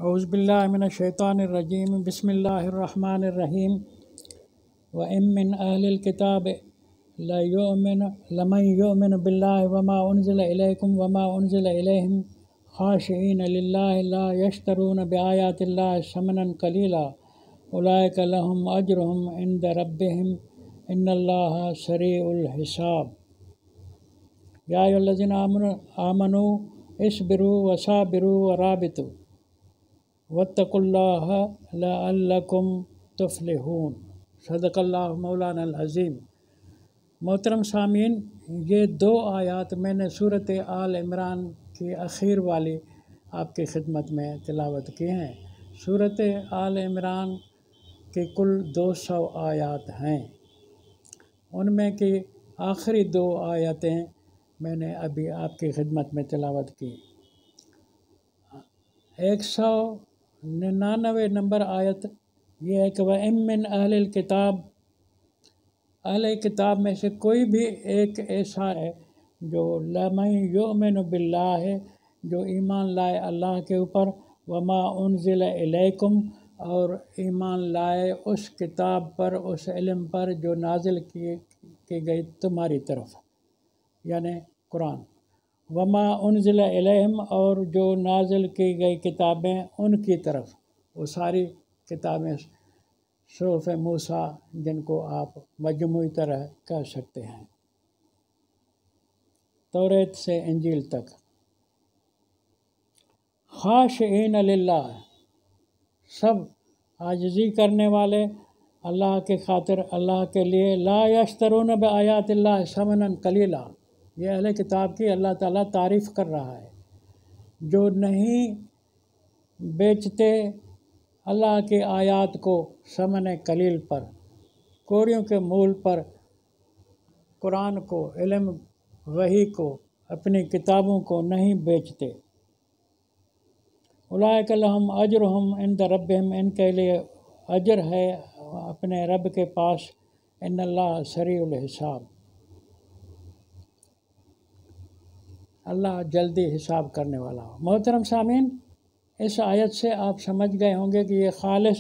اعوذ باللہ من الشیطان الرجیم بسم اللہ الرحمن الرحیم وَإِن مِّنْ أَهْلِ الْكِتَابِ لَمَن يُؤْمِنُ بِاللَّهِ وَمَا أُنزِلَ إِلَيْكُمْ وَمَا أُنزِلَ إِلَيْهِمْ خَاشِعِينَ لِلَّهِ لَا يَشْتَرُونَ بِآيَاتِ اللَّهِ ثَمَنًا قَلِيلًا أُولَٰئِكَ لَهُمْ أَجْرُهُمْ عِندَ رَبِّهِمْ إِنَّ اللَّهَ سَرِيعُ الْحِسَابِ يَا أَيُّهَا الَّذِينَ آمَنُوا اصْبِرُوا وَصَابِرُوا وَرَابِطُوا وَاتَّقُوا اللَّهَ لَعَلَّكُمْ تُفْلِحُونَ صدق اللہ مولانا العظیم۔ محترم سامعین، یہ دو آیات میں نے صورت آل عمران کی اخیر والی آپ کی خدمت میں تلاوت کی ہیں۔ صورت آل عمران کی کل 200 آیات ہیں، ان میں کی آخری دو آیتیں میں نے ابھی آپ کی خدمت میں تلاوت کی۔ 199 نمبر آیت یہ ہے کہ وَإِن مِّنْ أَهْلِ الْكِتَابِ، اہل کتاب میں سے کوئی بھی ایک ایسا ہے جو لَمَن يُؤْمِنُ بِاللَّهِ، جو ایمان لائے اللہ کے اوپر، وَمَا أُنزِلَ إِلَيْكُمْ، اور ایمان لائے اس کتاب پر، اس علم پر جو نازل کی گئی تمہاری طرف، یعنی قرآن، وَمَا أُنزِلَ إِلَيْهِمْ، اور جو نازل کی گئی کتابیں ان کی طرف، وہ ساری کتابیں صحف موسیٰ جن کو آپ مجموعی طرح کہہ سکتے ہیں، توریت سے انجیل تک، خاشعین للہ، سب عاجزی کرنے والے اللہ کے خاطر، اللہ کے لیے، لا یشترون بآیات اللہ ثمنا قلیلا، یہ اہل کتاب کی اللہ تعالیٰ تعریف کر رہا ہے، جو نہیں بیچتے اللہ کی آیات کو ثمن قلیل پر، کوڑیوں کے مول پر، قرآن کو، علم وحی کو، اپنی کتابوں کو نہیں بیچتے۔ اولئک لہم اجرہم عند ربہم، ان کے لیے اجر ہے اپنے رب کے پاس، ان اللہ سریع الحساب، اللہ جلدی حساب کرنے والا ہو۔ محترم سامعین، اس آیت سے آپ سمجھ گئے ہوں گے کہ یہ خالص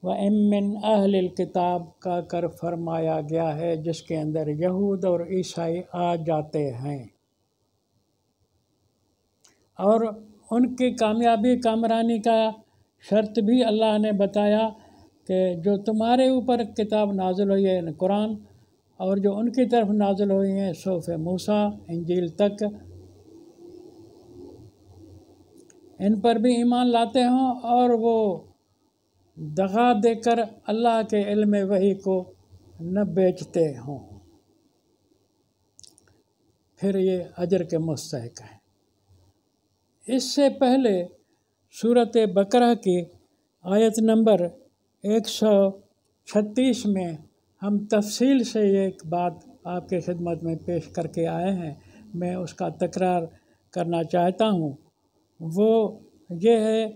وَإِن مِّنْ أَهْلِ الْكِتَابِ کا کر فرمایا گیا ہے، جس کے اندر یہود اور عیسائی آ جاتے ہیں، اور ان کی کامیابی کامرانی کا شرط بھی اللہ نے بتایا کہ جو تمہارے اوپر کتاب نازل ہوئی ہے قرآن، اور جو ان کی طرف نازل ہوئی ہیں صحف موسیٰ انجیل تک، ان پر بھی ایمان لاتے ہوں اور وہ دغا دے کر اللہ کے علم وحی کو نہ بیچتے ہوں، پھر یہ اجر کے مستحق ہیں۔ اس سے پہلے سورۃ بقرہ کی آیت نمبر 136 میں ہم تفصیل سے یہ ایک بات آپ کی خدمت میں پیش کر کے آئے ہیں، میں اس کا تکرار کرنا چاہتا ہوں، وہ یہ ہے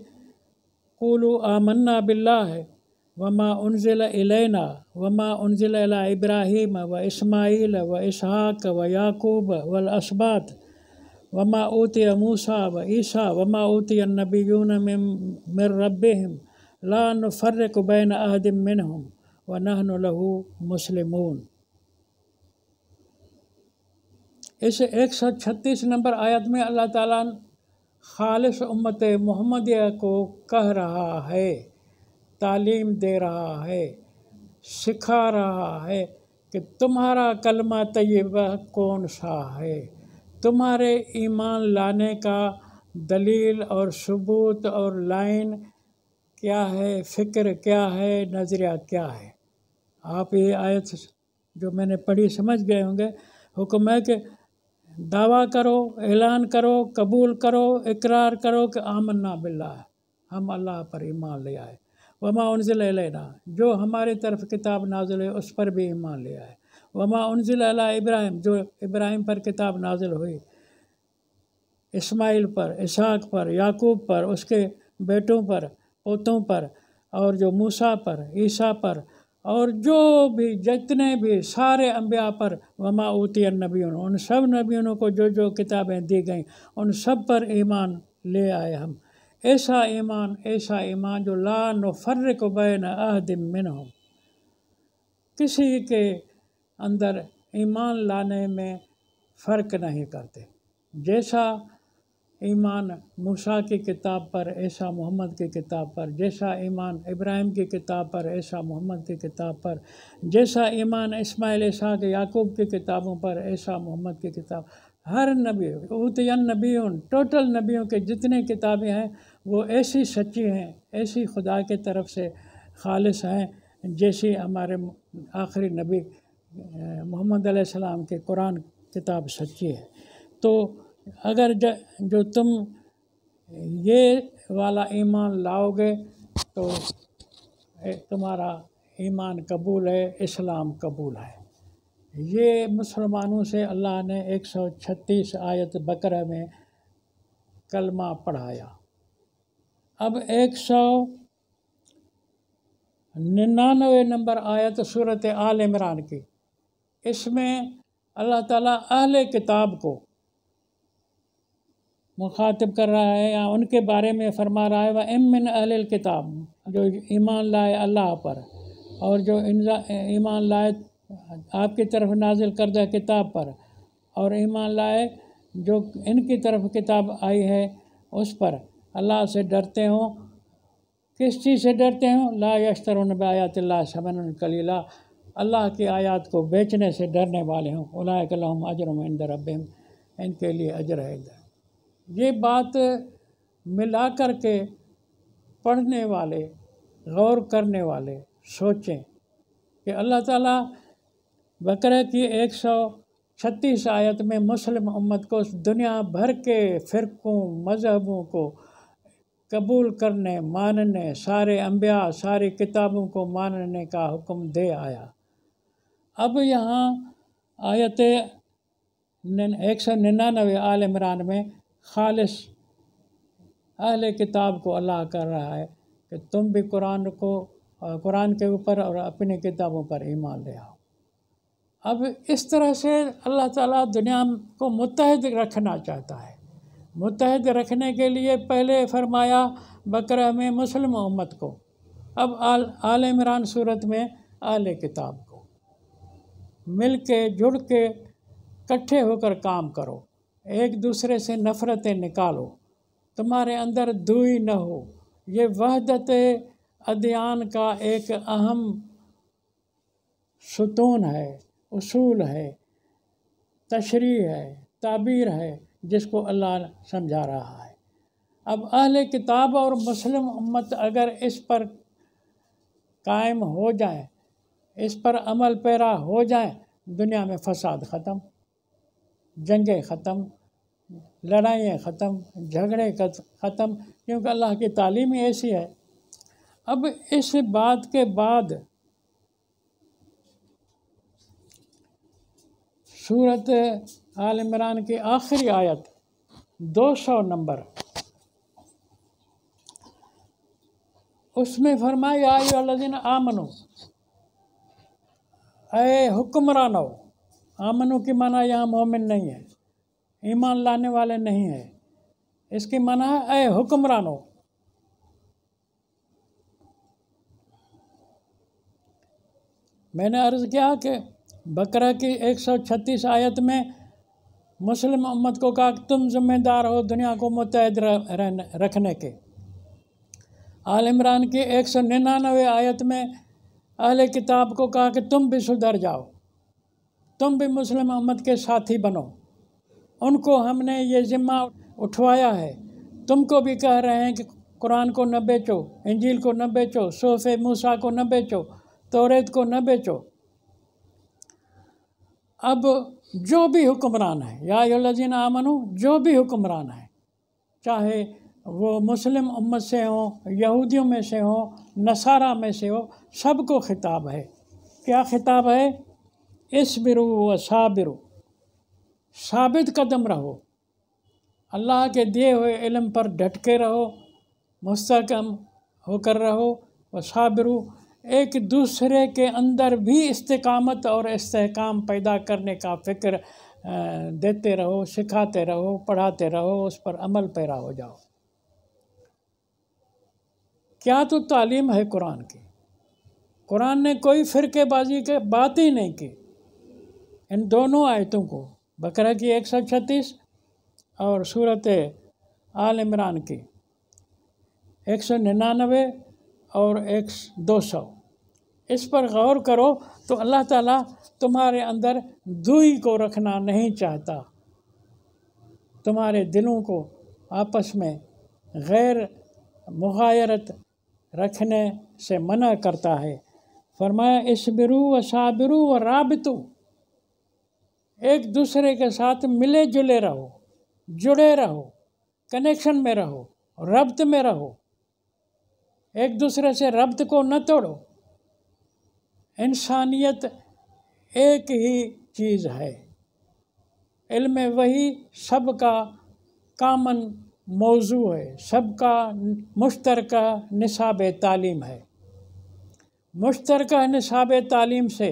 قولوا آمنا باللہ وما انزل الینا وما انزل الی ابراہیم و اسماعیل و اسحاق و یعقوب والاسباط وما اوتی موسیٰ و عیسیٰ وما اوتی النبیون من ربہم لا نفرق بین احد منہم ونحن لہ مسلمون۔ اس 136 نمبر آیت میں اللہ تعالیٰ خالص امت محمدیہ کو کہہ رہا ہے، تعلیم دے رہا ہے، سکھا رہا ہے کہ تمہارا کلمہ طیبہ کون سا ہے، تمہارے ایمان لانے کا دلیل اور ثبوت اور لائن کیا ہے، فکر کیا ہے، نظریہ کیا ہے۔ آپ یہ آیت جو میں نے پڑھی سمجھ گئے ہوں گے، حکم ہے کہ دعویٰ کرو، اعلان کرو، قبول کرو، اقرار کرو کہ آمنا باللہ، ہم اللہ پر ایمان لے آئے، وما انزل الینا، جو ہماری طرف کتاب نازل ہے اس پر بھی ایمان لے آئے، وما انزل الی ابراہیم، جو ابراہیم پر کتاب نازل ہوئی، اسماعیل پر، اسحاق پر، یعقوب پر، اس کے بیٹوں پر، پوتوں پر، اور جو موسیٰ پر، عیسیٰ پر، اور جو بھی جتنے بھی سارے انبیاء پر، وما اوتی النبیون، ان سب نبیوں کو جو جو کتابیں دی گئیں ان سب پر ایمان لے آئے ہم، ایسا ایمان جو لا نفرق بین احد منہم، کسی کے اندر ایمان لانے میں فرق نہیں کرتے، جیسا ایمان موسیٰ کی کتاب پر ایسا محمد کی کتاب پر، جیسا ایمان ابراہیم کی کتاب پر ایسا محمد کی کتاب پر، جیسا ایمان اسماعیل، اسحاق، یعقوب کی کتابوں پر ایسا محمد کی کتاب۔ ہر نبی اوتی النبیون، ٹوٹل نبیوں کے جتنے کتابیں ہیں وہ ایسی سچی ہیں، ایسی خدا کی طرف سے خالص ہیں جیسی ہمارے آخری نبی محمد علیہ السلام کے قرآن کتاب سچی ہے۔ تو اگر جو تم یہ والا ایمان لاؤ گے تو تمہارا ایمان قبول ہے، اسلام قبول ہے۔ یہ مسلمانوں سے اللہ نے 136 آیت بقرہ میں کلمہ پڑھایا۔ اب 199 نمبر آیت سورۃ آل عمران کی، اس میں اللہ تعالیٰ اہل کتاب کو مخاطب کر رہا ہے، یا ان کے بارے میں فرما رہا ہے وَإِن مِّنْ أَهْلِ الْكِتَابِ، جو ایمان لائے اللہ پر اور جو ایمان لائے آپ کی طرف نازل کردہ کتاب پر، اور ایمان لائے جو ان کی طرف کتاب آئی ہے اس پر، اللہ سے ڈرتے ہوں۔ کس چیز سے ڈرتے ہوں؟ لا یشترون بآیات اللہ ثمنا قلیلا، اللہ کی آیات کو بیچنے سے ڈرنے والے ہوں۔ اولئک لہم اجر عند ربہم، ان کے لیے اجر ہے۔ یہ بات ملا کر کے پڑھنے والے، غور کرنے والے سوچیں کہ اللہ تعالیٰ بقرہ کی 136 آیت میں مسلم امت کو دنیا بھر کے فرقوں، مذہبوں کو قبول کرنے، ماننے، سارے انبیاء، ساری کتابوں کو ماننے کا حکم دے آیا۔ اب یہاں آیت 199 آل عمران میں خالص اہل کتاب کو اللہ کر رہا ہے کہ تم بھی قرآن کے اوپر اور اپنی کتابوں پر ایمان لے آؤ۔ اب اس طرح سے اللہ تعالیٰ دنیا کو متحد رکھنا چاہتا ہے۔ متحد رکھنے کے لیے پہلے فرمایا بقرہ میں مسلم امت کو، اب آل عمران صورت میں اہل کتاب کو۔ مل کے جڑ کے اکٹھے ہو کر کام کرو، ایک دوسرے سے نفرتیں نکالو، تمہارے اندر دوئی نہ ہو۔ یہ وحدت ادیان کا ایک اہم ستون ہے، اصول ہے، تشریح ہے، تعبیر ہے جس کو اللہ سمجھا رہا ہے۔ اب اہل کتاب اور مسلم امت اگر اس پر قائم ہو جائیں، اس پر عمل پیرا ہو جائیں، دنیا میں فساد ختم، جنگیں ختم، لڑائیاں ختم، جھگڑے ختم، کیونکہ اللہ کی تعلیم ہی ایسی ہے۔ اب اس بات کے بعد سورۃ آل عمران کی آخری آیت 200 نمبر، اس میں فرمایا یا ایھا الذین آمنو، اے حکمرانو۔ آمنو کی معنی یہاں مومن نہیں ہے، ایمان لانے والے نہیں ہیں، اس کی معنی ہے اے حکمرانو۔ میں نے عرض کیا کہ بقرہ کی 136 آیت میں مسلم امت کو کہا کہ تم ذمہ دار ہو دنیا کو متحد رکھنے کے۔ آل عمران کی 199 آیت میں اہل کتاب کو کہا کہ تم بھی سدھر جاؤ، تم بھی مسلم امت کے ساتھی بنو، ان کو ہم نے یہ ذمہ اٹھوایا ہے۔ تم کو بھی کہہ رہے ہیں کہ قرآن کو نہ بیچو، انجیل کو نہ بیچو، صحف موسیٰ کو نہ بیچو، توریت کو نہ بیچو۔ اب جو بھی حکمران ہے، یا ایھا الذین آمنو، جو بھی حکمران ہے، چاہے وہ مسلم امت سے ہوں، یہودیوں میں سے ہوں، نصارہ میں سے ہو، سب کو خطاب ہے۔ کیا خطاب ہے؟ اصبروا وصابروا، ثابت قدم رہو، اللہ کے دیے ہوئے علم پر ڈٹ کے رہو، مستحکم ہو کر رہو، وصابروا، ایک دوسرے کے اندر بھی استقامت اور استحکام پیدا کرنے کا فکر دیتے رہو، سکھاتے رہو، پڑھاتے رہو، اس پر عمل پیرا ہو جاؤ۔ کیا تو تعلیم ہے قرآن کی. قرآن نے کوئی فرقے بازی کی بات ہی نہیں کی. ان دونوں آیتوں کو، بقرہ کی 136 اور سورۃ آل عمران کی 199 اور 200، اس پر غور کرو تو اللہ تعالیٰ تمہارے اندر دوئی کو رکھنا نہیں چاہتا، تمہارے دلوں کو آپس میں غیر مغایرت رکھنے سے منع کرتا ہے. فرمایا اصبروا وصابروا ورابطوا، ایک دوسرے کے ساتھ ملے جلے رہو، جڑے رہو، کنیکشن میں رہو، ربط میں رہو، ایک دوسرے سے ربط کو نہ توڑو. انسانیت ایک ہی چیز ہے، علم وحی سب کا کامن موضوع ہے، سب کا مشترکہ نصاب تعلیم ہے. مشترکہ نصاب تعلیم سے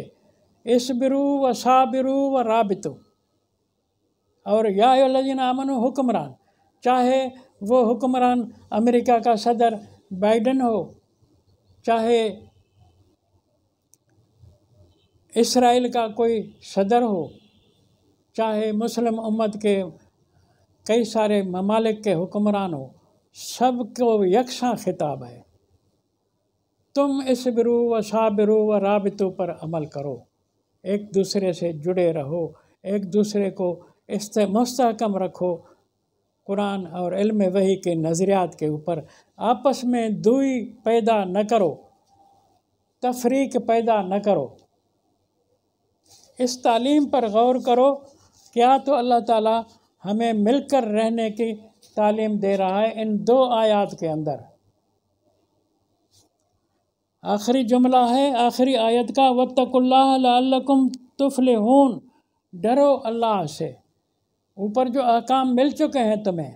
اصبروا وصابروا ورابطوا. اور یا ایھا الذین آمنوا حکمران، چاہے وہ حکمران امریکہ کا صدر بائیڈن ہو، چاہے اسرائیل کا کوئی صدر ہو، چاہے مسلم امت کے کئی سارے ممالک کے حکمران ہو، سب کو یکساں خطاب ہے. تم اصبروا وصابروا ورابطوا پر عمل کرو، ایک دوسرے سے جڑے رہو، ایک دوسرے کو مستحکم رکھو قرآن اور علم وحی کے نظریات کے اوپر. آپس میں دوئی پیدا نہ کرو، تفریق پیدا نہ کرو. اس تعلیم پر غور کرو. کیا تو اللہ تعالیٰ ہمیں مل کر رہنے کی تعلیم دے رہا ہے ان 2 آیات کے اندر. آخری جملہ ہے آخری آیت کا، واتقوا اللہ لعلکم تفلحون، ڈرو اللہ سے. اوپر جو احکام مل چکے ہیں تمہیں،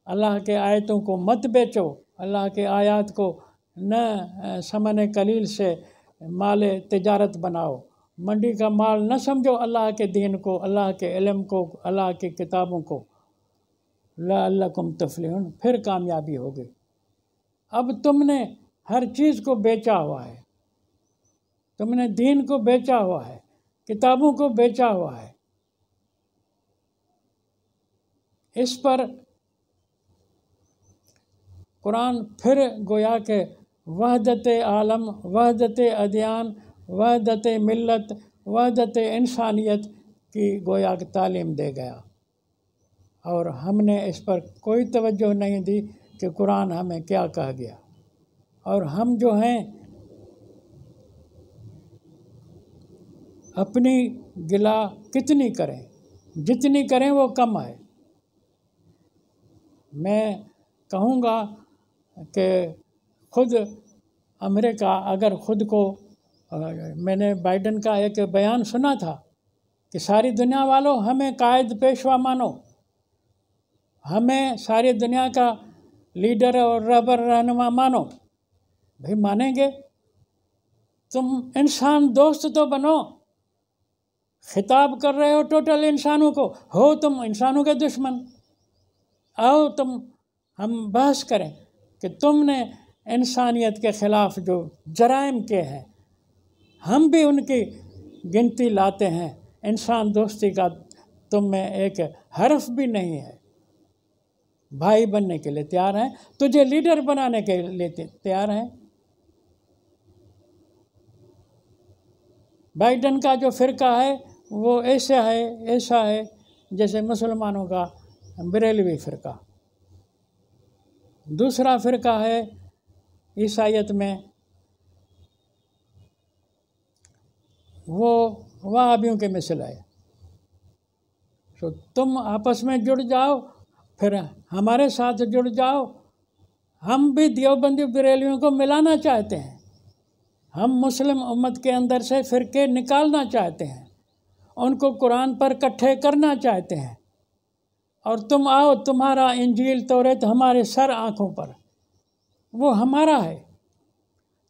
اللہ کے آیتوں کو مت بیچو، اللہ کے آیات کو نہ ثمن قلیل سے مال تجارت بناؤ، منڈی کا مال نہ سمجھو اللہ کے دین کو، اللہ کے علم کو، اللہ کی کتابوں کو. لعلکم تفلحون، پھر کامیابی ہوگی. اب تم نے ہر چیز کو بیچا ہوا ہے، تم نے دین کو بیچا ہوا ہے، کتابوں کو بیچا ہوا ہے. اس پر قرآن پھر گویا کہ وحدت عالم، وحدت ادیان، وحدت ملت، وحدت انسانیت کی گویا کہ تعلیم دے گیا. اور ہم نے اس پر کوئی توجہ نہیں دی کہ قرآن ہمیں کیا کہا گیا. اور ہم جو ہیں اپنی گلا کتنی کریں، جتنی کریں وہ کم ہے. میں کہوں گا کہ خود امریکہ اگر خود کو، میں نے بائیڈن کا ایک بیان سنا تھا کہ ساری دنیا والوں ہمیں قائد پیشوا مانو، ہمیں ساری دنیا کا لیڈر اور رہبر رہنما مانو. بھئی مانیں گے؟ تم انسان دوست تو بنو. خطاب کر رہے ہو ٹوٹل انسانوں کو، ہو تم انسانوں کے دشمن. آؤ ہم بحث کریں کہ تم نے انسانیت کے خلاف جو جرائم کے ہیں، ہم بھی ان کی گنتی لاتے ہیں. انسان دوستی کا تم میں ایک حرف بھی نہیں ہے. بھائی بننے کے لیے تیار ہیں، تجھے لیڈر بنانے کے لیے تیار ہیں. بائیڈن کا جو فرقہ ہے وہ ایسا ہے جیسے مسلمانوں کا بریلوی فرقہ. دوسرا فرقہ ہے عیسائیت میں، وہ وہابیوں کے مثل ہے. تو تم آپس میں جڑ جاؤ، پھر ہمارے ساتھ جڑ جاؤ. ہم بھی دیوبندی بریلویوں کو ملانا چاہتے ہیں، ہم مسلم امت کے اندر سے فرقے نکالنا چاہتے ہیں، ان کو قرآن پر اکٹھے کرنا چاہتے ہیں. اور تم آؤ، تمہارا انجیل توریت ہمارے سر آنکھوں پر، وہ ہمارا ہے.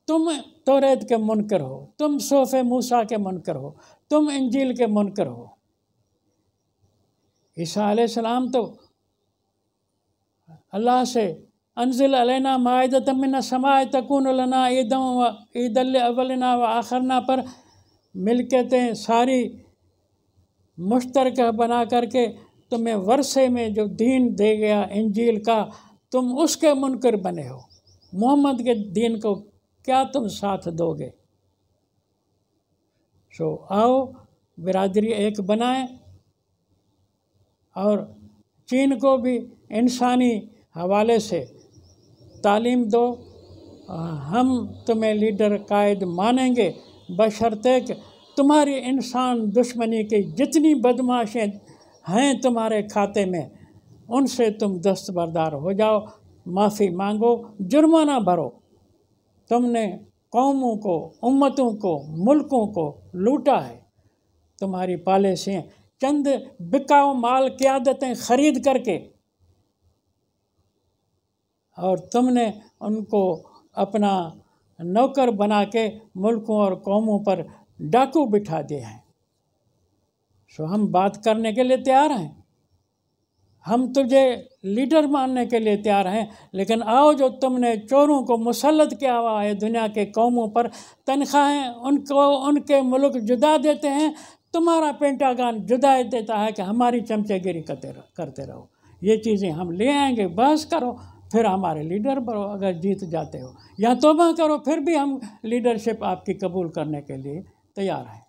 تم توریت کے منکر ہو، تم صحف موسیٰ کے منکر ہو، تم انجیل کے منکر ہو. عیسیٰ علیہ السلام تو اللہ سے انزل علینا مائدۃ من السماء تکون لنا عیدا لاولنا و آخرنا پر ملکیتیں ساری مشترکہ بنا کر کے تمہیں ورثے میں جو دین دے گیا انجیل کا، تم اس کے منکر بنے ہو، محمد کے دین کو کیا تم ساتھ دو گے؟ سو آؤ برادری ایک بنائیں، اور چین کو بھی انسانی حوالے سے تعلیم دو۔ ہم تمہیں لیڈر قائد مانیں گے بشرطے کہ تمہاری انسان دشمنی کی جتنی بدمعاشیں ہیں تمہارے کھاتے میں ان سے تم دستبردار ہو جاؤ، معافی مانگو، جرمانہ بھرو۔ تم نے قوموں کو، امتوں کو، ملکوں کو لوٹا ہے، تمہاری پالیسیاں چند بکاؤ مال قیادتیں خرید کر کے، اور تم نے ان کو اپنا نوکر بنا کے ملکوں اور قوموں پر ڈاکو بٹھا دیے ہیں۔ سو ہم بات کرنے کے لیے تیار ہیں، ہم تجھے لیڈر ماننے کے لیے تیار ہیں، لیکن آؤ جو تم نے چوروں کو مسلط کیا ہوا ہے دنیا کے قوموں پر، تنخواہیں ان کو ان کے ملک جدا دیتے ہیں، تمہارا پینٹاگان جدا دیتا ہے کہ ہماری چمچے گیری کرتے رہو، یہ چیزیں ہم لے آئیں گے، بحث کرو، پھر ہمارے لیڈر بنو اگر جیت جاتے ہو، یا توبہ کرو، پھر بھی ہم لیڈرشپ آپ کی قبول کرنے کے لیے تیار ہیں۔